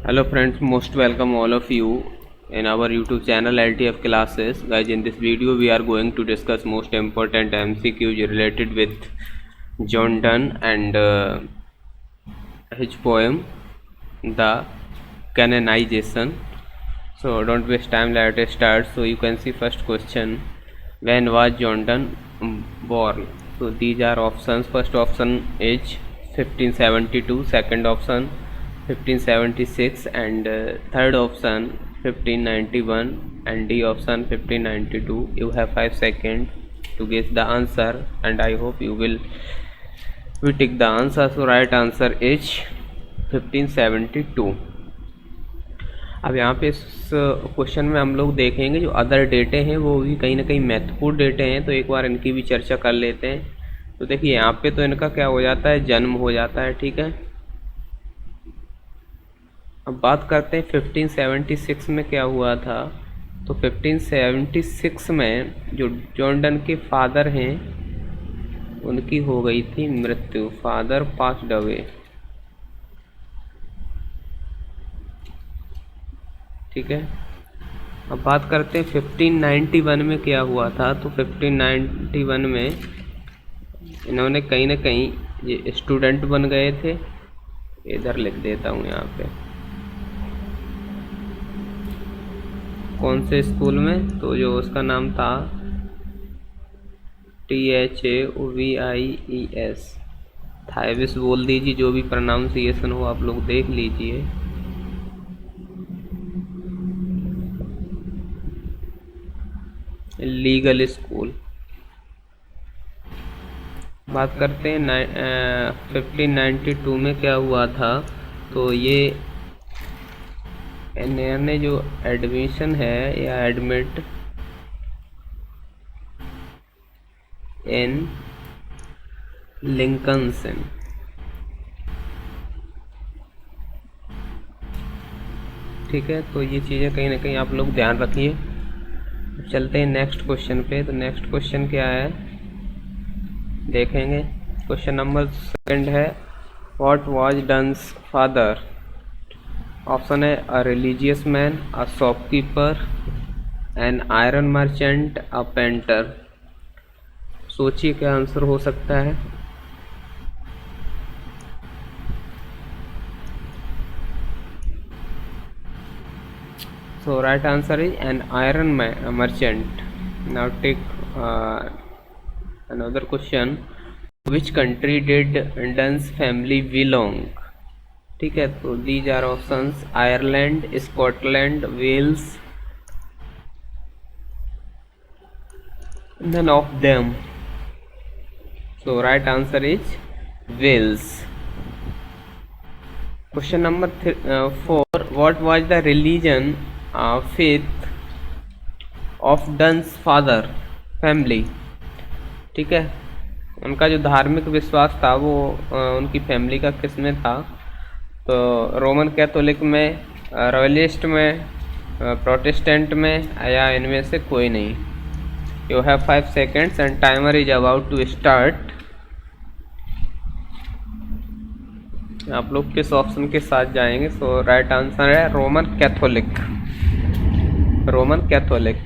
Hello friends, most welcome all of you in our YouTube channel LTF classes. Guys, in this video we are going to discuss most important MCQs related with John Donne and his poem The Canonization. So don't waste time, let us start. So you can see first question, when was John Donne born? So these are options. First option is 1572, second option 1576, and third option 1591, and D option 1592. You have 5 seconds to guess the answer, and I hope you will take the answer. So right answer is 1572. अब यहाँ पे इस question में हम लोग देखेंगे जो other डेटे हैं वो भी कहीं ना कहीं महत्वपूर्ण डेटे हैं, तो एक बार इनकी भी चर्चा कर लेते हैं। तो देखिए यहाँ पे तो इनका क्या हो जाता है, जन्म हो जाता है, ठीक है। अब बात करते हैं 1576 में क्या हुआ था। तो 1576 में जो जॉन डन के फादर हैं उनकी हो गई थी मृत्यु, फादर पास्ड अवे, ठीक है। अब बात करते हैं 1591 में क्या हुआ था। तो 1591 में इन्होंने कहीं ना कहीं ये स्टूडेंट बन गए थे, इधर लिख देता हूँ यहाँ पे, कौन से स्कूल में, तो जो उसका नाम था THAVIES, थाइविस बोल दीजिए, जो भी प्रोनाउंसिएशन हो आप लोग देख लीजिए। Legal school. बात करते हैं 1592 में क्या हुआ था। तो ये इन्होंने जो एडमिशन है या एडमिट इन लिंकनसन, ठीक है। तो ये चीज़ें कहीं ना कहीं आप लोग ध्यान रखिए। चलते हैं नेक्स्ट क्वेश्चन पे। तो नेक्स्ट क्वेश्चन क्या है देखेंगे। क्वेश्चन नंबर सेकंड है, व्हाट वाज डन्स फादर। ऑप्शन है a religious man, a shopkeeper, an iron merchant, a painter. सोचिए क्या आंसर हो सकता है। So right answer is an iron merchant. Now take another question. Which country did Dunn's family belong? ठीक है, तो these are options: Ireland, Scotland, Wales. None of them. So right answer is Wales. Question number 4. What was the religion faith of Donne's father family, ठीक है। उनका जो धार्मिक विश्वास था वो उनकी फैमिली का किस में था। तो रोमन कैथोलिक में, रॉयलिस्ट में, प्रोटेस्टेंट में, या इनमें से कोई नहीं। You have 5 seconds and timer is about to start. आप लोग किस ऑप्शन के साथ जाएंगे। सो राइट आंसर है Roman Catholic, Roman Catholic.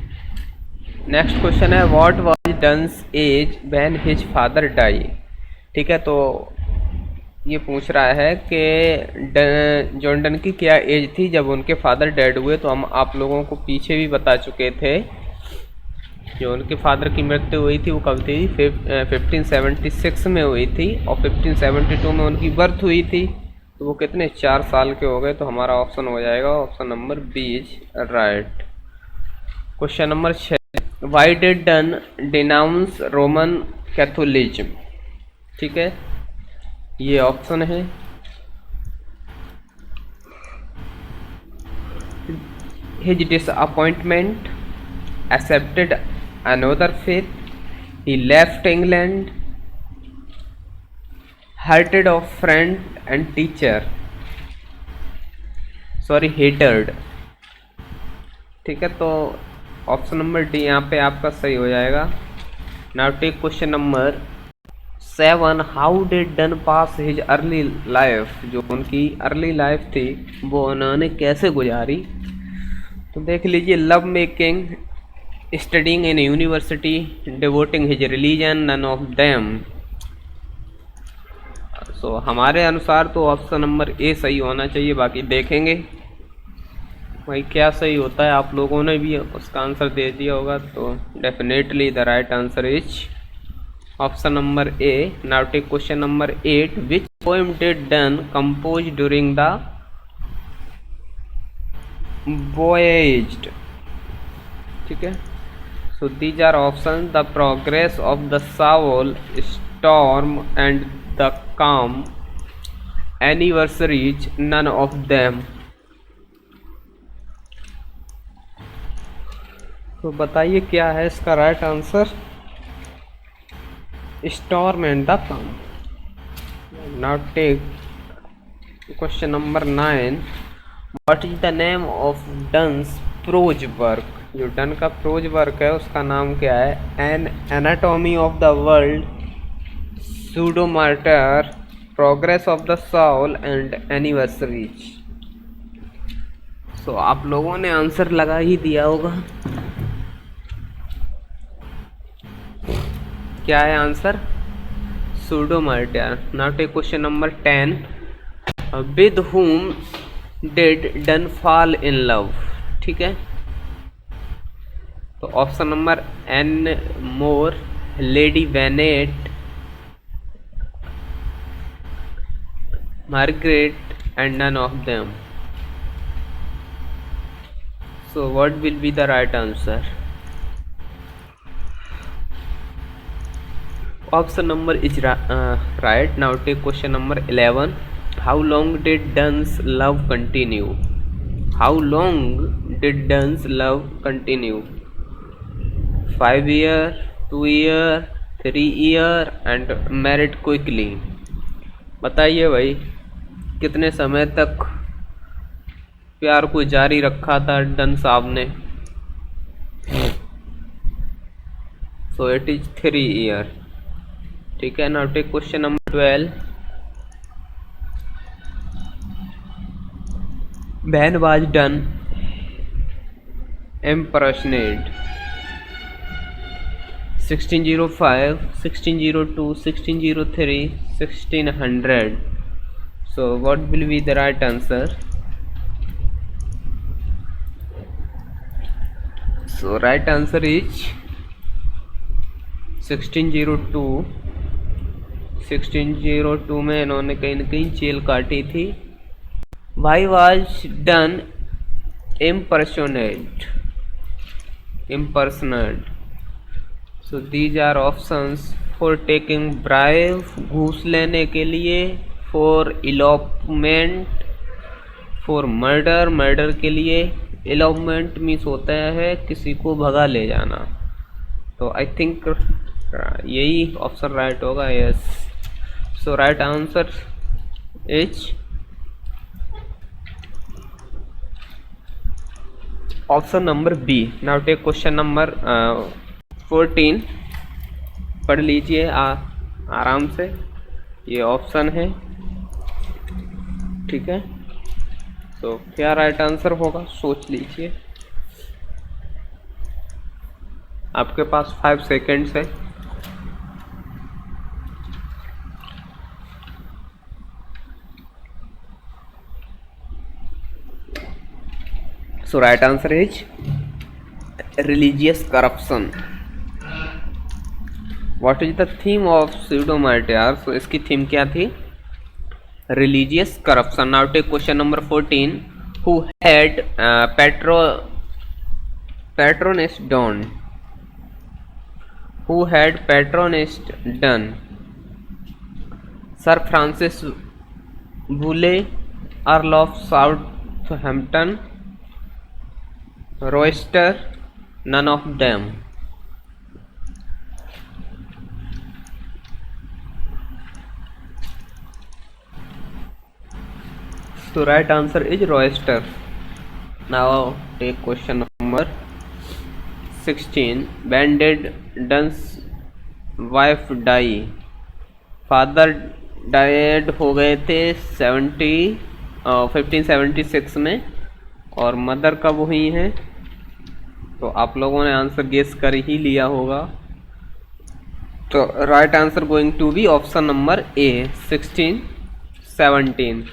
Next question है, what was Donne's age when his father die, ठीक है। तो ये पूछ रहा है कि जॉन डन की क्या एज थी जब उनके फादर डेड हुए। तो हम आप लोगों को पीछे भी बता चुके थे, जो उनके फादर की मृत्यु हुई थी वो कब थी, 1576 में हुई थी, और 1572 में उनकी बर्थ हुई थी। तो वो कितने 4 साल के हो गए। तो हमारा ऑप्शन हो जाएगा option number B is right. Question number 6, why did Donne denounce Roman Catholicism, ठीक है। ये ऑप्शन है his disappointment, accepted another faith, he left England, hatred of friend and teacher, sorry hatred, ठीक है। तो ऑप्शन नंबर डी यहाँ पे आपका सही हो जाएगा। Now take question number 7 how did Donne pass his early life, जो उनकी अर्ली लाइफ थी वो उन्होंने कैसे गुजारी। तो देख लीजिए, love making, studying in university, devoting his religion, none of them. So हमारे अनुसार तो ऑप्शन नंबर ए सही होना चाहिए, बाकी देखेंगे भाई क्या सही होता है। आप लोगों ने भी उसका आंसर दे दिया होगा, तो definitely the right answer is option number A. Now take question number 8, which poem did Donne compose during the voyage. ठीक है, सो these are option, the progress of the soul, storm and the calm, anniversaries, none of them. तो बताइए क्या है इसका right answer. Storm and the calm. Now take question number 9, what is the name of Donne's prose work. जो done का prose work है उसका नाम क्या है। An anatomy of the world, pseudomartyr, progress of the soul and anniversaries. So आप लोगों ने आंसर लगा ही दिया होगा। क्या है answer, pseudomartyr. Now take question number 10, with whom did Donne fall in love. ठीक है, तो option number Ann More, lady Vennet, Margaret and none of them. So what will be the right answer. Option number is right. Now take question number 11. How long did Dunn's love continue? How long did Dunn's love continue? 5 year, 2 year, 3 year and married quickly. बताइए भाई कितने समय तक प्यार को जारी रखा था डन साहब ने। So it is 3 year. ठीक है, now take question number 12, when was Donne imprisoned. 1605, 1602, 1603, 1600। So what will be the right answer. So right answer is 1602। 1602 में इन्होंने कहीं ना कहीं जेल काटी थी। Why was Donne impersonate, imprisoned. So these are options, for taking bribe, घूस लेने के लिए, for elopement, for murder, murder के लिए। इलॉपमेंट मीन्स होता है किसी को भगा ले जाना, तो आई थिंक यही ऑप्शन राइट होगा। Yes, so right answer is option number B. Now take question number 14, पढ़ लीजिए आराम से, ये ऑप्शन है। ठीक है, तो क्या राइट आंसर होगा सोच लीजिए, आपके पास 5 सेकेंड्स है। So right answer is religious corruption. What is the theme of pseudo-martyr? So इसकी थीम क्या थी, religious corruption. Now take question number 14. Who had patronage done? Who had patronage done? Sir Francis Boulle, Earl of Southampton, Royster, none of them. So right answer is Royster. Now take question number 16. When did Dunn's wife die? Father died हो गए थे 1576 में, और mother कब हुई हैं? तो आप लोगों ने आंसर गेस कर ही लिया होगा। तो right answer going to be option number A 1617।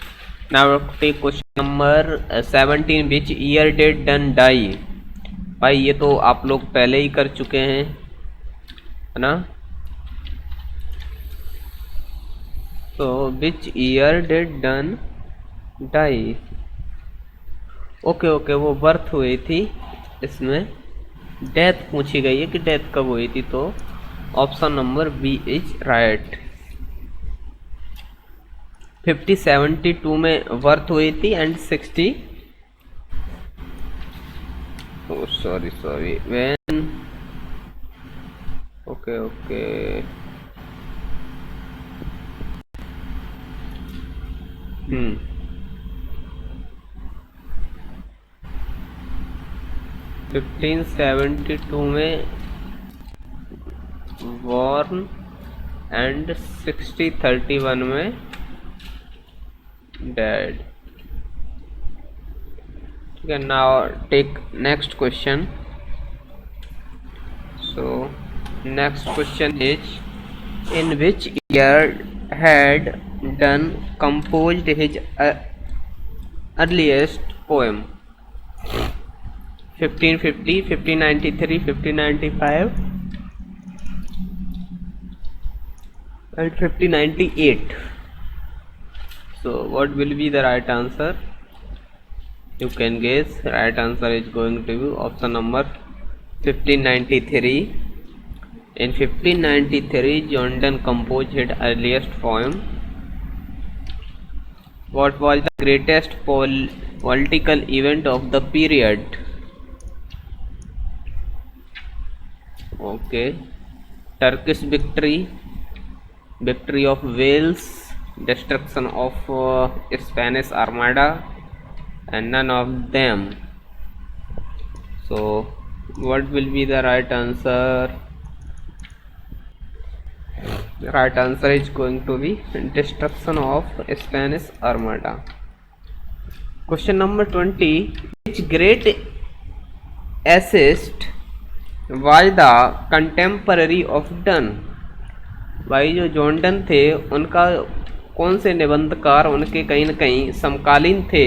Now take question number 17, which year did Donne die? भाई ये तो आप लोग पहले ही कर चुके हैं, है ना? तो which year did Donne die? Okay okay, वो बर्थ हुई थी, इसमें डेथ पूछी गई है कि डेथ कब हुई थी, तो option number B is right. 5072 में बर्थ हुई थी एंड 60 सॉरी व्हेन ओके 1572 में बॉर्न एंड 6031 में डेड। ठीक है, now take next question. So next question is, in which year had Donne composed his earliest poem? 1550, 1593, 1595 and 1598. So what will be the right answer? You can guess. Right answer is going to be option number 1593. In 1593, John Donne composed his earliest poem. What was the greatest political event of the period? Okay, Turkish victory, victory of Wales, destruction of Spanish Armada, and none of them. So what will be the right answer? The right answer is going to be destruction of Spanish Armada. Question number 20, which great essayist was the contemporary of Donne? भाई जो John Donne थे उनका कौन से निबंधकार उनके कहीं न कहीं समकालीन थे?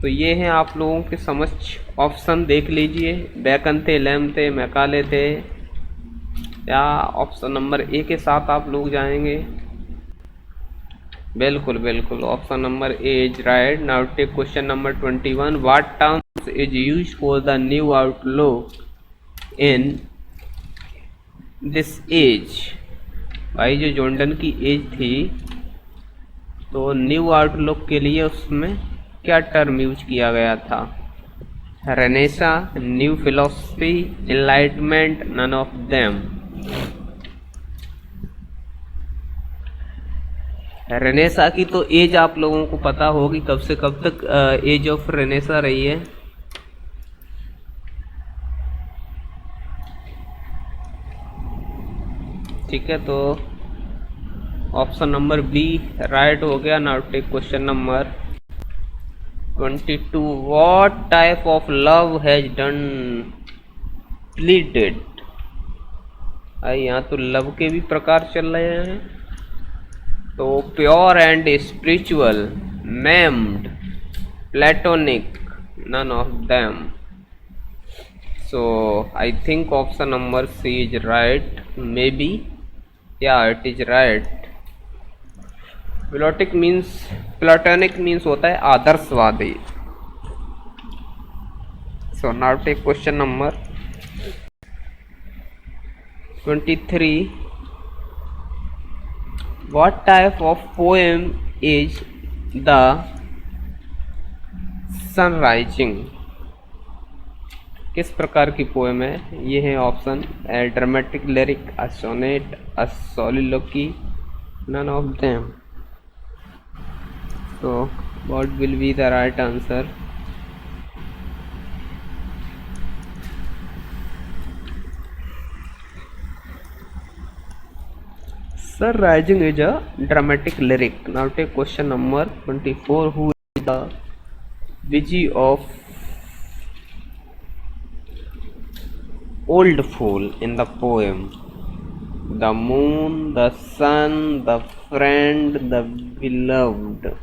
तो ये हैं आप लोगों के समक्ष ऑप्शन, देख लीजिए। बैकन थे, लैम थे, मैकाले थे, या ऑप्शन नंबर ए के साथ आप लोग जाएंगे? बिल्कुल option number A is right. Now take question number 21, what terms is used for the new outlook in this age? भाई जो जॉन डन की एज थी, तो न्यू आउटलुक के लिए उसमें क्या टर्म यूज किया गया था? Renaissance, new philosophy, enlightenment, none of them. Renaissance की तो एज आप लोगों को पता होगी, कब से कब तक एज ऑफ रेनेसा रही है? ठीक है, तो ऑप्शन नंबर बी राइट हो गया। Now take question number 22, what type of love has Donne pleaded? यहाँ तो लव के भी प्रकार चल रहे हैं। तो pure and spiritual, maimed, platonic, none of them. So I think option number C is right, may be, या it is right. Platonic means होता है आदर्शवादी। So now take question number 23, what type of poem is the sunrising? किस प्रकार की poem है? ये है option, a dramatic, lyric, a sonnet, a soliloquy, none of them. So what will be the right answer? Sir, rising is a dramatic lyric. Now take question number 24. Who is the Vigi of Old Fool in the poem? The moon, the sun, the friend, the beloved.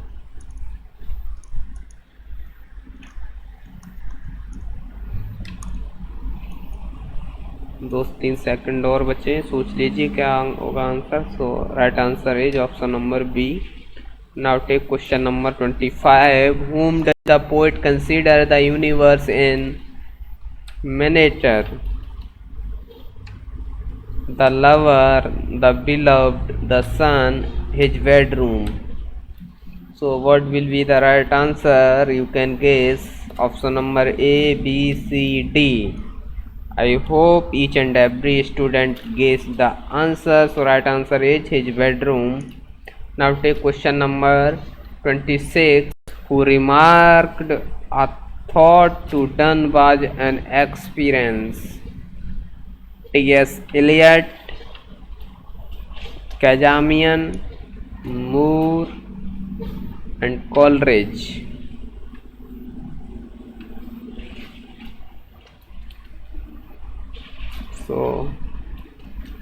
दो तीन second और बचे, सोच लीजिए क्या होगा answer. So right answer is option number B. Now take question number 25. whom does the poet consider the universe in miniature? The lover, the beloved, the sun, his bedroom. So what will be the right answer? You can guess option number A, B, C, D. I hope each and every student guess the answer. So right answer is his bedroom. Now take question number 26. Who remarked a thought to done was an experience? T.S. Eliot, Kazamian, Moore, and Coleridge. So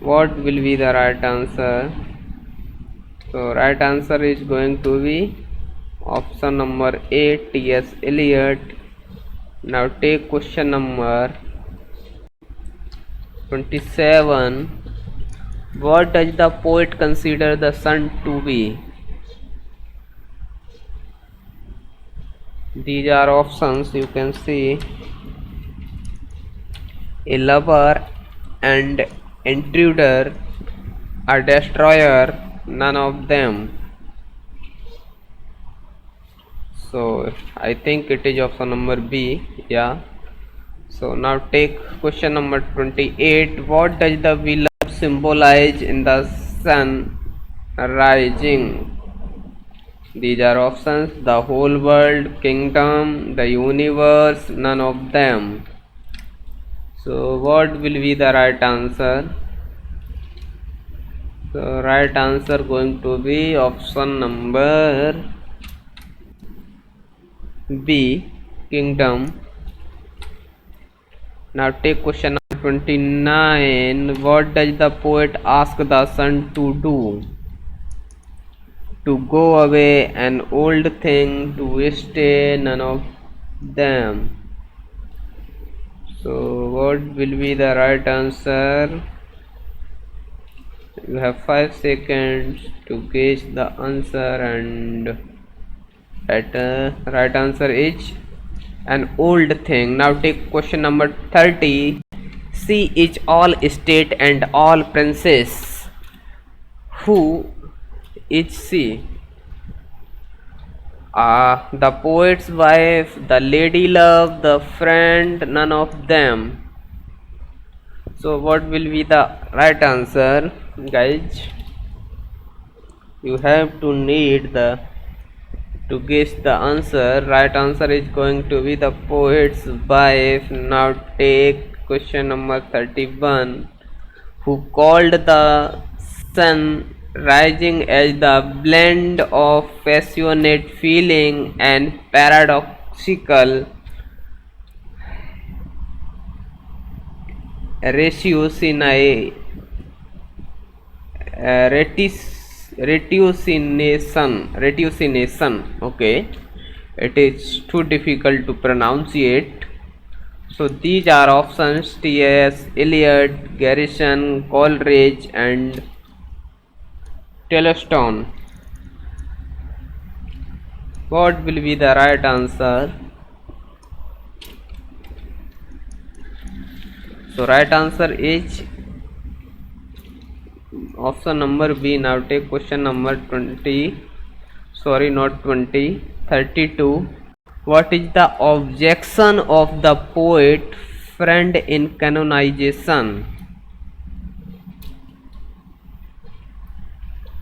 what will be the right answer? So right answer is going to be option number A, T.S. Eliot. Now take question number 27. What does the poet consider the sun to be? These are options, you can see: a lover and intruder, a destroyer, none of them. So I think it is option number B. Yeah. So now take question number 28. What does the beloved symbolize in the sun rising? These are options: the whole world, kingdom, the universe, none of them. So what will be the right answer? So right answer going to be option number B, kingdom. Now take question number 29. What does the poet ask the sun to do? To go away, an old thing, to stay, none of them. So what will be the right answer? You have 5 seconds to guess the answer, and right answer is an old thing. Now take question number 30. She is all state and all princess. Who is she? The poet's wife, the lady love, the friend, none of them. So what will be the right answer, guys? You have to guess the answer. Right answer is going to be the poet's wife. Now take question number 31. Who called the sun rising as the blend of passionate feeling and paradoxical ratiocination. Okay, it is too difficult to pronunciate. So these are options: T.S. Eliot, Garrison, Coleridge, and Yellowstone. What will be the right answer? So right answer is option number B. Now take question number 32. What is the objection of the poet friend in canonization?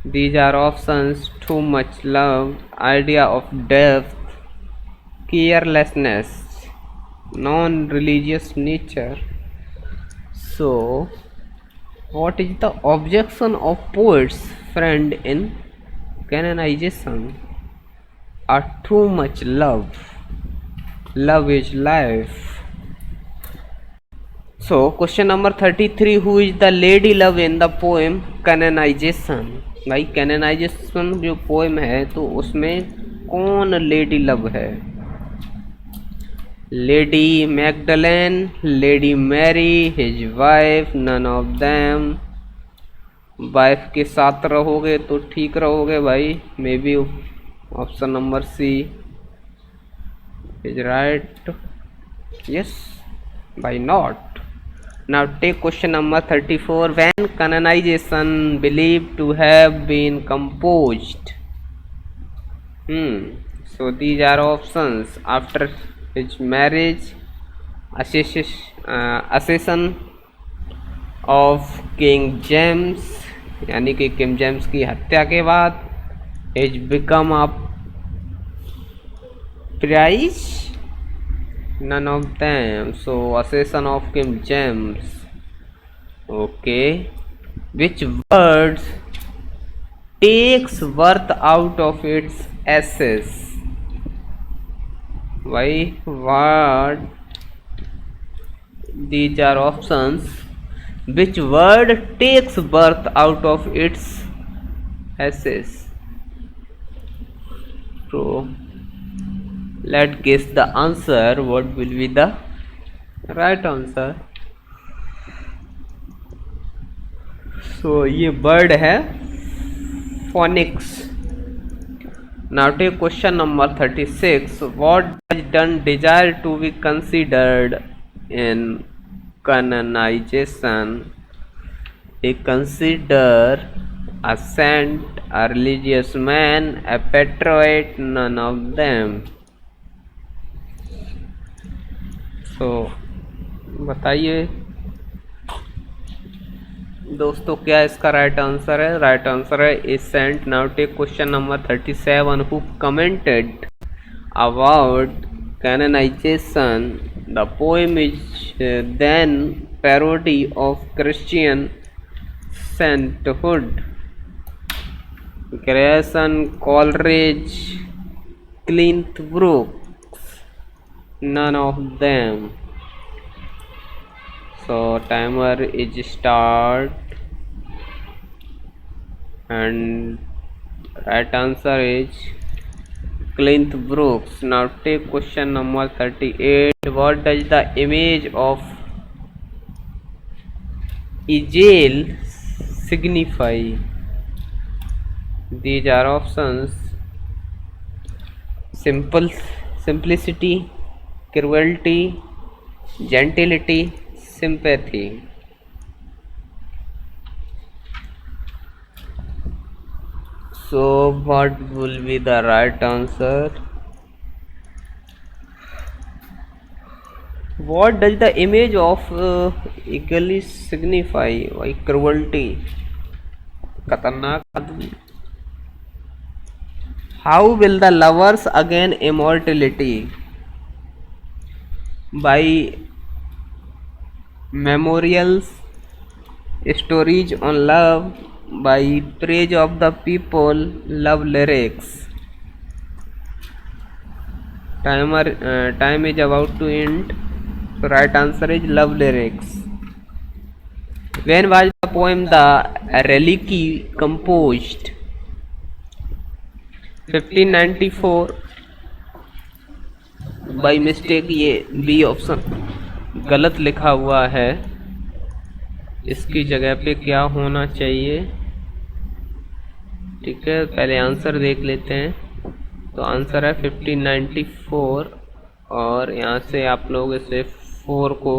These are options: too much love, idea of depth, carelessness, non-religious nature. So what is the objection of poets friend in canonization are too much love. Love is life. So question number 33, who is the lady love in the poem canonization? भाई canonization जो poem है तो उसमें कौन lady love है? Lady Magdalene, Lady Mary, his wife, none of them. Wife के साथ रहोगे तो ठीक रहोगे भाई, may be option number C is right. Yes, why not? Now take question number 34, when canonization believed to have been composed? So these are options: after his marriage, accession of King James, यानी कि king James की हत्या के बाद, is become a prize, none of them. So accession of King James. Okay, which words takes worth out of its ashes? Why? What? These are options. Which word takes birth out of its ashes? So let's guess the answer. What will be the right answer? So ये word है phonics. Now take question number 36. What does Donne desire to be considered in canonization? He consider a saint, a religious man, a patriot, none of them. तो बताइए दोस्तों क्या इसका right answer है? Right answer है a saint. Now take question number 37, who commented about canonization? The poem is then parody of Christian sainthood. Grierson, Coleridge, Cleanth Brooks, none of them. So timer is start and right answer is Clint Brooks. Now take question number 38. What does the image of Ezel signify? These are options: simplicity, cruelty, gentility, sympathy. So what will be the right answer? What does the image of eagle signify? Why cruelty? खतरनाक आदमी. How will the lovers again immortality? By memorials, stories on love, by praise of the people, love lyrics. Time is about to end. So right answer is love lyrics. When was the poem The Reliquy composed? 1594. By mistake ये B option गलत लिखा हुआ है, इसकी जगह पे क्या होना चाहिए? ठीक है, पहले आंसर देख लेते हैं। तो आंसर है 1594 और यहाँ से आप लोग इसे 4 को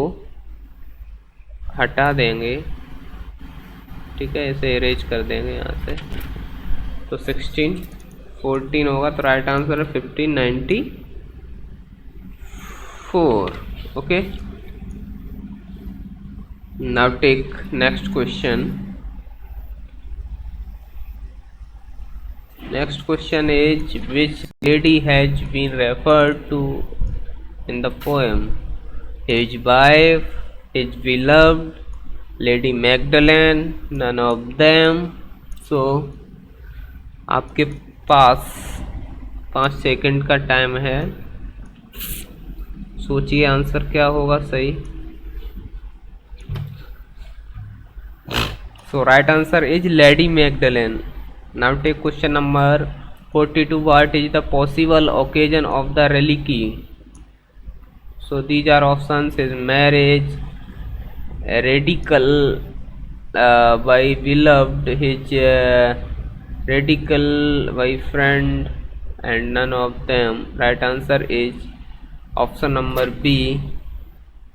हटा देंगे। ठीक है, इसे इरेज कर देंगे यहाँ से। तो 1614 होगा। तो राइट आंसर है 1594। Okay, now take next question. Next question is, which lady has been referred to in the poem? His wife, his beloved, Lady Magdalene, none of them. So आपके पास 5 सेकंड का टाइम है, सोचिए answer क्या होगा सही। So right answer is Lady Magdalene. Now take question number 42. What is the possible occasion of the relic? So these are options is marriage, radical by beloved, his radical by friend, and none of them. Right answer is option number B.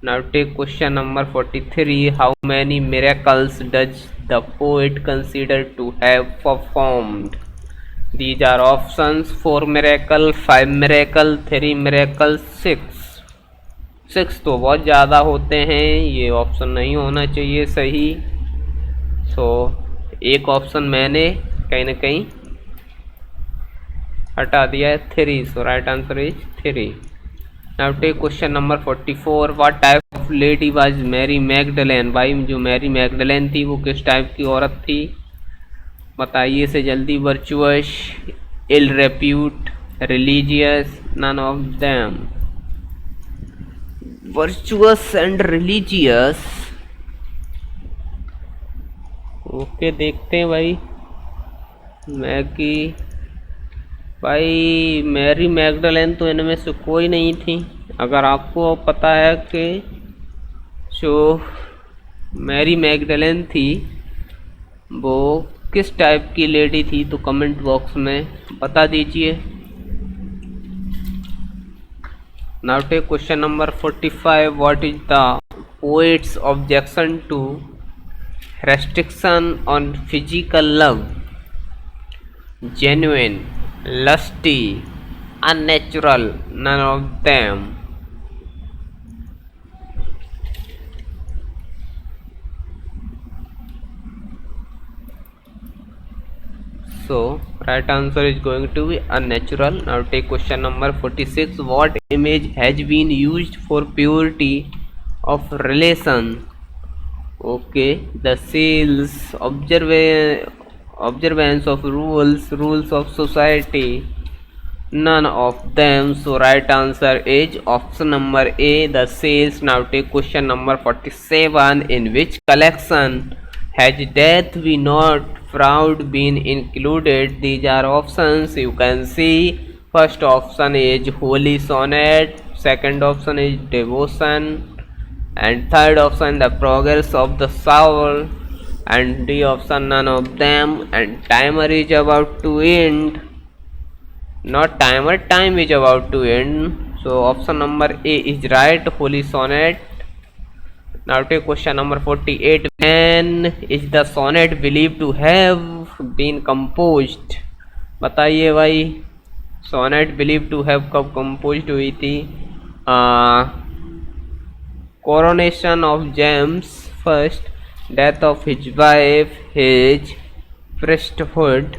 Now take question number 43. How many miracles does the poet consider to have performed? These are options: 4 miracle, 5 miracle, 3 miracle, 6 तो बहुत ज़्यादा होते हैं, ये option नहीं होना चाहिए सही। सो एक ऑप्शन मैंने कहीं ना कहीं हटा दिया है, 3। So right answer is 3। Now take question number 44. What type of lady was Mary Magdalene? भाई जो मैरी मैगडलेन थी वो किस टाइप की औरत थी, बताइए से जल्दी। Virtuous, ill repute, religious, none of them. Virtuous and religious. Okay देखते हैं भाई। भाई मैरी मैगडलेन तो इनमें से कोई नहीं थी। अगर आपको पता है कि जो मैरी मैगडलेन थी वो किस टाइप की लेडी थी तो कमेंट बॉक्स में बता दीजिए। Now take question number 45. What is the poet's objection to restriction on physical love? Genuine, lusty, unnatural, none of them. So right answer is going to be unnatural. Now take question number 46. What image has been used for purity of relation? Okay, the sales, observance of rules of society, none of them. So right answer is option number A, the sales. Now take question number 47. In which collection has death we not fraud been included? These are options you can see. First option is holy sonnet, second option is devotion, and third option the progress of the soul, and D option none of them. And timer is about to end, not timer, time is about to end. So option number A is right, holy sonnet. Now take question number 48. When is the sonnet believed to have been composed? बताइए भाई sonnet believe to have कब composed हुई थी? Coronation of James first, death of his wife, his priesthood,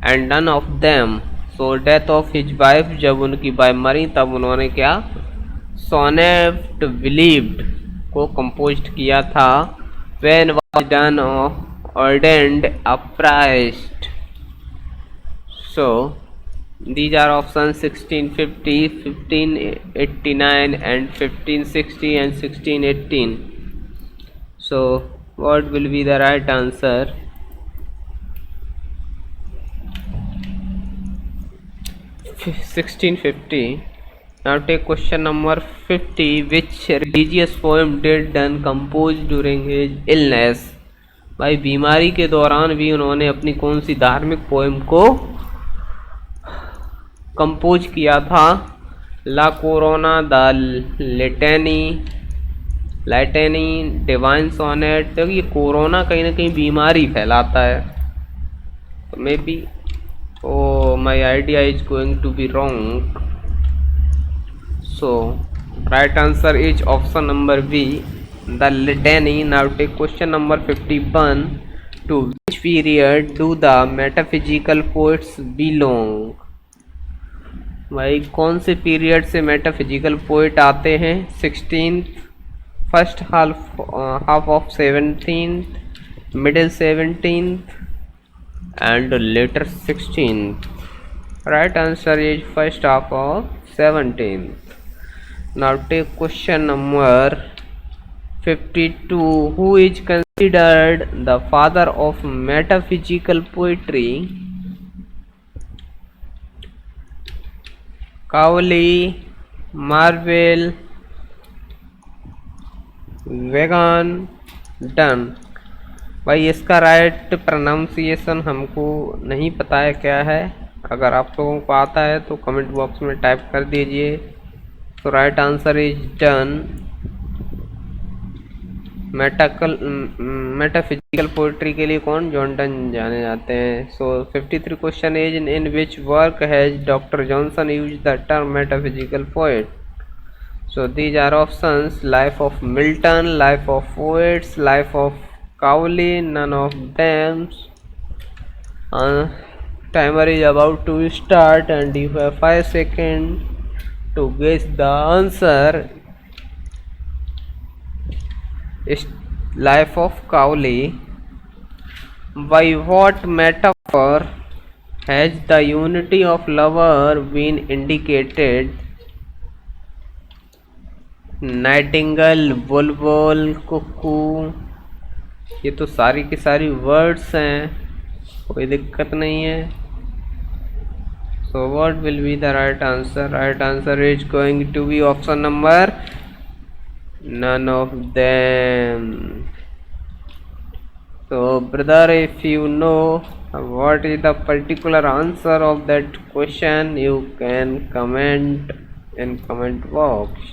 and none of them. So death of his wife, जब उनकी wife मरी तब उन्होंने क्या सोनेट बिलीव्ड को कंपोज्ड किया था। When was done ordained a priest? So these are options 1650, 1589, and 1560 and 1618. So what will be the right answer? 1650. Now take question number 50. Which religious poem did Donne compose during his illness? भाई बीमारी के दौरान भी उन्होंने अपनी कौन सी धार्मिक poem को कंपोज किया था? ला कोरोना, द लैटेनी, डिवाइन सोनेट। तो ये कोरोना कहीं ना कहीं बीमारी फैलाता है, तो maybe my idea is going to be wrong. So right answer is option number B, the litany. Now take question number 51. To which period do the metaphysical poets belong? भाई कौन से पीरियड से metaphysical poet आते हैं? 16th, first half of 17th, middle 17th, and later 16th. Right answer is first half of 17th. Now take question number 52. Who is considered the father of metaphysical poetry? Cowley, Marvell, Vaughan, Donne. भाई इसका right pronunciation हमको नहीं पता है क्या है। अगर आप लोगों को आता है तो कमेंट बॉक्स में टाइप कर दीजिए। तो right answer is done. Metaphysical poetry के लिए कौन? जॉन डन जाने जाते हैं। सो 53 question is in which work has doctor Johnson use the term metaphysical poet? So these are options: Life of Milton, Life of Poets, Life of Cowley, none of them. Timer is about to start and you have 5 seconds to guess the answer. Life of Cowley. By what metaphor has the unity of lover been indicated? Nightingale, बुलबुल, कुकू। ये तो सारी की सारी words हैं, कोई दिक्कत नहीं है। So what will be the right answer? Right answer is going to be option number none of them. So brother, if you know what is the particular answer of that question, you can comment in comment box.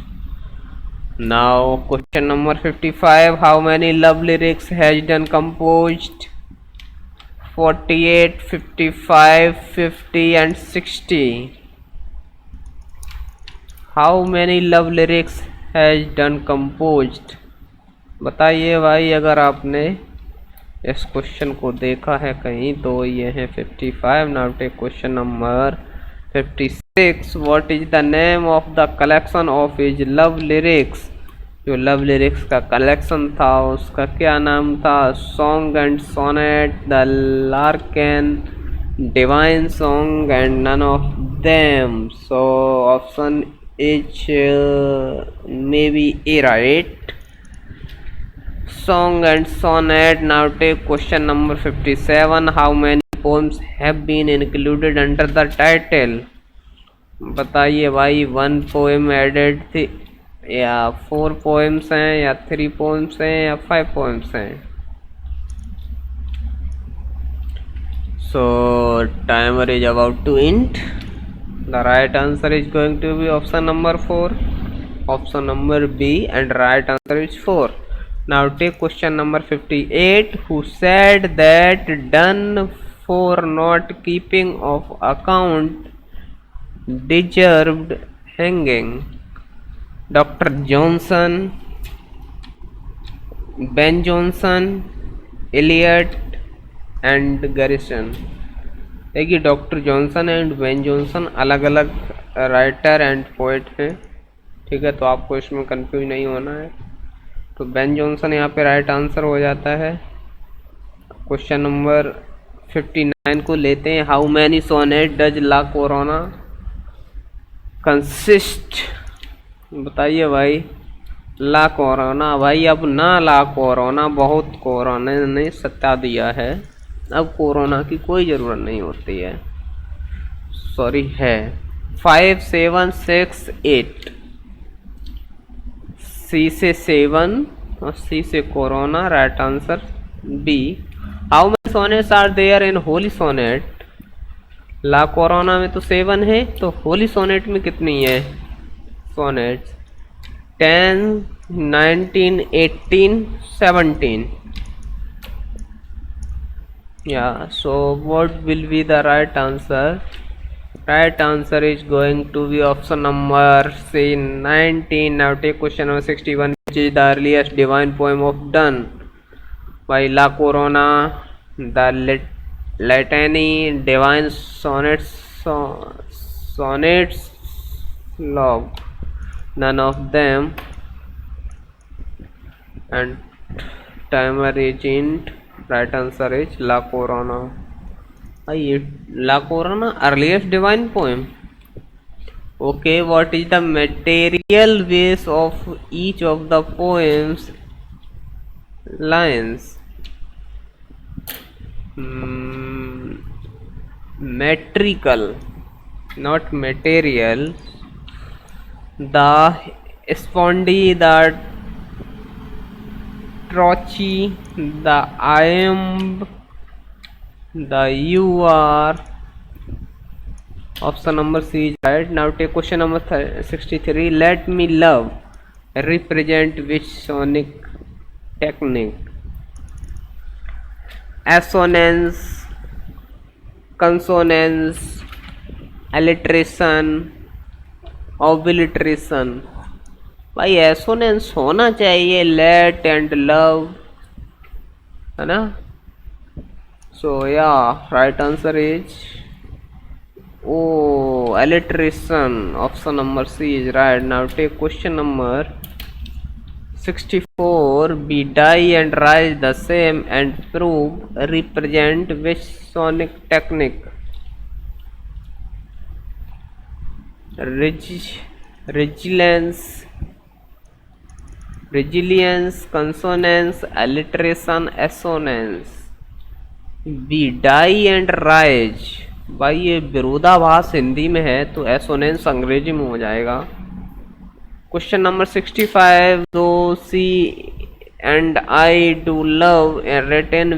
Now question number 55. How many love lyrics has Dunn composed? 48, 55, 50 and 60. How many love lyrics has Dunn composed? बताइए भाई, अगर आपने इस question को देखा है कहीं तो ये है 55। Now take question number 56। What is the name of the collection of his love lyrics? जो लव लिरिक्स का कलेक्शन था उसका क्या नाम था? Song and sonnet, the Larkin, divine song and none of them. So option is maybe A right, song and sonnet. Now take question number 57. How many poems have been included under the title? बताइए भाई, 1 poem added थी या 4 poems हैं या 3 poems हैं या 5 poems हैं? So timer is about to end. The right answer is going to be option number 4, option number B, and right answer is 4. Now take question number 58. Who said that Dunn, for not keeping of account, deserved hanging? Dr. Johnson, Ben Jonson, Eliot and Garrison. देखिए, doctor Johnson and Ben Jonson अलग अलग writer and poet हैं, ठीक है, तो आपको इसमें confuse नहीं होना है। तो बेन जॉनसन यहाँ पे राइट आंसर हो जाता है। क्वेश्चन नंबर 59 को लेते हैं। How many sonnet does La Corona consist? बताइए भाई, ला कोरोना। भाई अब ना ला कोरोना, बहुत कोरोना ने सता दिया है, अब कोरोना की कोई ज़रूरत नहीं होती है। सॉरी, है 5, 7, 6, 8। सी से 7 और सी से Corona. Right answer B. How many sonnets are there in holy sonnet? La Corona में तो 7 है, तो होली सोनेट में कितनी है sonnets? 10, 19, 18, 17। Yeah, so what will be the right answer? Right answer is going to be option number C, 19. Now take question number 61. Which is the earliest divine poem of Donne? By La Corona, the Litany, Divine Sonnets, Sonnets, Love. None of them. And timer is in. Right answer is La Corona. ये La Corona earliest divine poem. Okay, what is the material base of each of the poem's lines? Metrical, not material. The spondy, the trochee, the iamb, the ur. Option number C is right. Now take question number 63. Let me love represent which sonic technique? Assonance, consonance, alliteration, obliteration. भाई assonance होना चाहिए. Late and love, है ना. सो या right answer is alliteration. Option number C is right. Now take question number 64. Be, die and rise the same and prove represent which sonic technique? Resilience, consonance, alliteration, assonance. Be, die and rise. भाई ये विरोधाभास हिंदी में है तो assonance अंग्रेजी में हो जाएगा. Question number 65. Though see and I do love written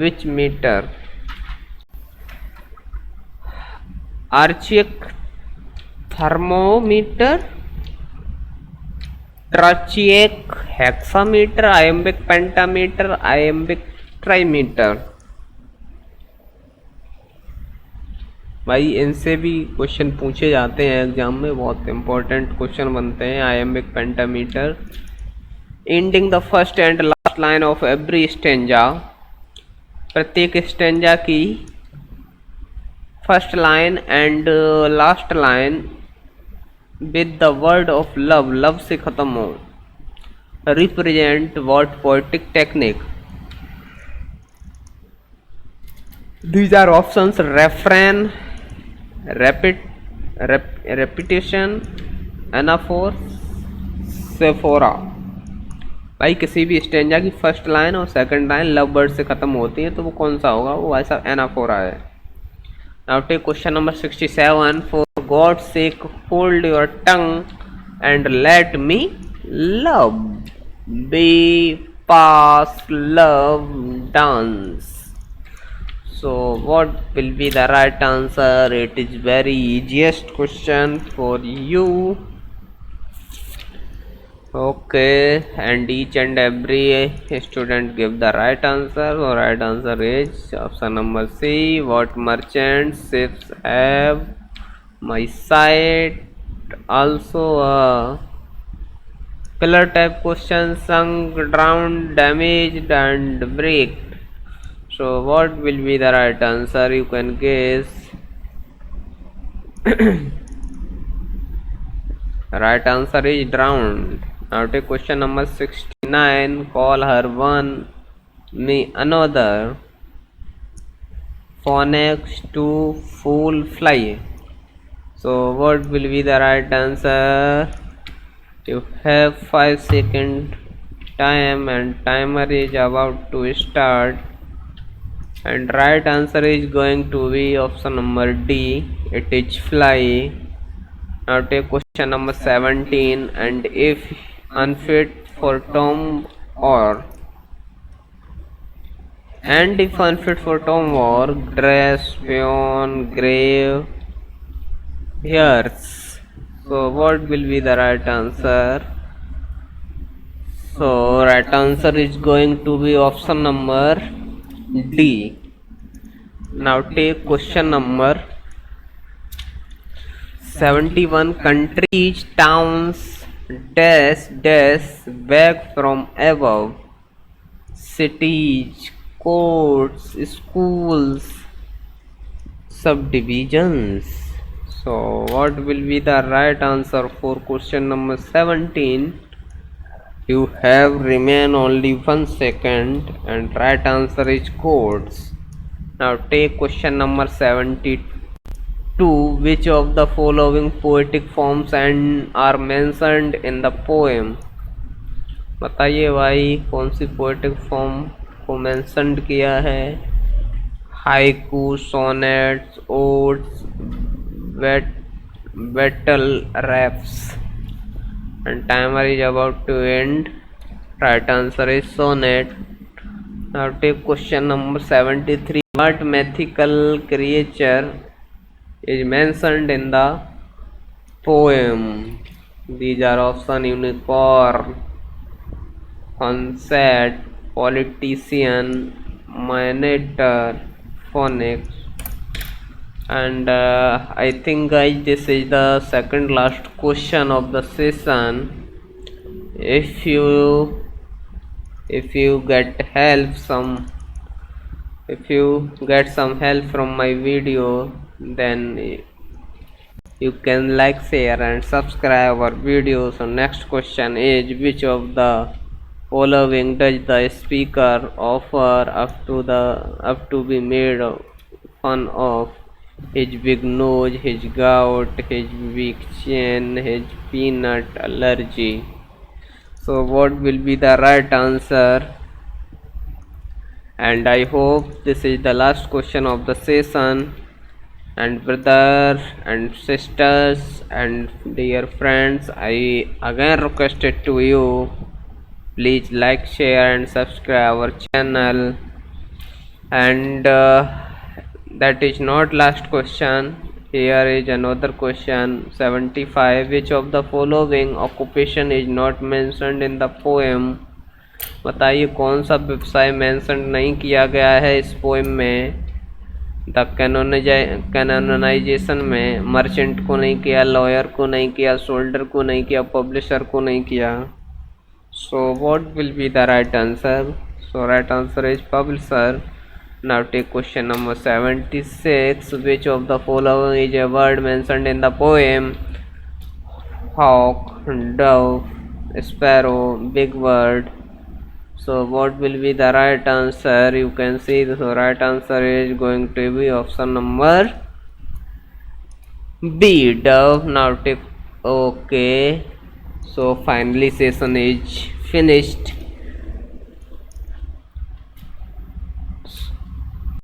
which metre? Archaic thermometer, trochaic hexameter, iambic pentameter, iambic trimeter. भाई इनसे भी क्वेश्चन पूछे जाते हैं एग्जाम में, बहुत इंपॉर्टेंट क्वेश्चन बनते हैं. Iambic pentameter. Ending the first and last line of every stanza. प्रत्येक स्टेंजा की first line and last line with the word of love, love से खत्म हो. Represent what poetic technique? These are options. Refrain, repetition, anaphora, epiphora. भाई किसी भी stanza की first line और सेकंड लाइन लव वर्ड से खत्म होती है तो वो कौन सा होगा? वो ऐसा एनाफोरा है. Now take question number 67. For God sake hold your tongue and let me love. B, pass, love, dance. So what will be the right answer? It is very easiest question for you. Okay, and each and every student give the right answer. So right answer is option number C. What merchant ships have my site? Also a pillar type question. Sunk, drowned, damaged and break. So what will be the right answer? You can guess. Right answer is drowned. Now take question number 69. Call her one, me another. Phonics to fool fly. So what will be the right answer? You have 5 second time and timer is about to start. And right answer is going to be option number D. It is fly. Now take question number 17. And if unfit for tomb or, and if unfit for tomb or, dress, peon, grave, hears. So what will be the right answer? So right answer is going to be option number D. Now take question number 71. Countries, towns, dash, dash, back from above. Cities, courts, schools, subdivisions. So what will be the right answer for question number 17? You have remain only 1 second and right answer is courts. Now take question number 72. Which of the following poetic forms and are mentioned in the poem? बताइए भाई कौन सी poetic form को mentioned किया है? Haiku, sonnets, odes, battle raps. And timer is about to end. Right answer is sonnet. Now take question number 73. What mythical creature is mentioned in the poem? These are option: unicorn, onset, politician, minotaur, phoenix. And I think guys this is the second last question of the session. If you get help some if you get some help from my video, then you can like, share and subscribe our videos. So next question is, which of the following does the speaker offer up to be made fun of? His big nose, his gout, his weak chin, his peanut allergy. So what will be the right answer? And I hope this is the last question of the session. And brother and sisters and dear friends, I again requested to you, please like, share and subscribe our channel. And that is not last question. Here is another question 75. Which of the following occupation is not mentioned in the poem? बताइए कौन सा व्यवसाय mention नहीं किया गया है इस poem में? द कैनोनाइजेशन में मर्चेंट को नहीं किया, लॉयर को नहीं किया, सोल्डर को नहीं किया, पब्लिशर को नहीं किया. सो what will be the right answer? So right answer is publisher. Now take question number 76. Which of the following is a word mentioned in the poem? Hawk, dove, sparrow, big bird. So what will be the right answer? You can see the right answer is going to be option number B, dove. Now take okay. So finally session is finished.